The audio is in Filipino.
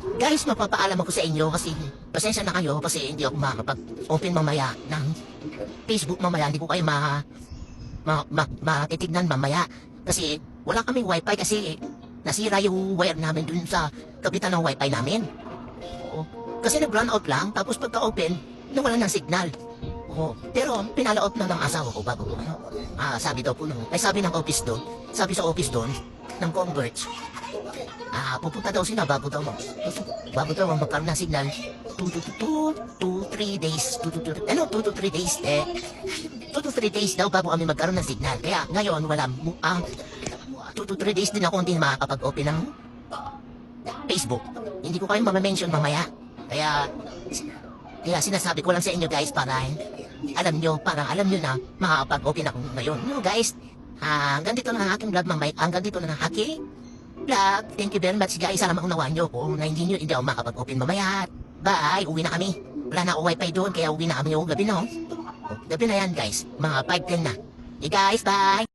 Guys, mapapaalam ako sa inyo kasi pasensya na kayo kasi hindi ako makakapag-open mamaya ng Facebook mamaya. Hindi ko kayo matitignan mamaya. Kasi wala kaming wifi kasi nasira yung wire namin dun sa kapitan ng wifi namin. Oo. Kasi nag-run out lang tapos pagka-open, nawala ng signal. Oo. Pero pinala-out na ng asawa ko bago sabi daw po sabi ng office doon, sabi sa office doon ng Converge, pupunta daw sila bago daw magkaroon ng signal 2 to 3 days 2 to 3 days 2 to 3 days daw bago kami magkaroon ng signal. Kaya ngayon wala 2 to 3 days din ako hindi makakapag-open ng Facebook. Hindi ko kayo ma-mention mamaya. Kaya sinasabi ko lang sa inyo guys para alam nyo na makakapag-open ako ngayon. No guys, hanggang dito na ang aking vlog mamaya. Hanggang dito na ang aking vlog. Thank you very much guys. Sana maunawaan nyo kung na hindi ako makapag-open mamaya. Bye, uwi na kami. Wala na ako wifi doon kaya uwi na kami. Gabi na Gabi na yan guys. Mga 5:10 na. Hey guys, bye!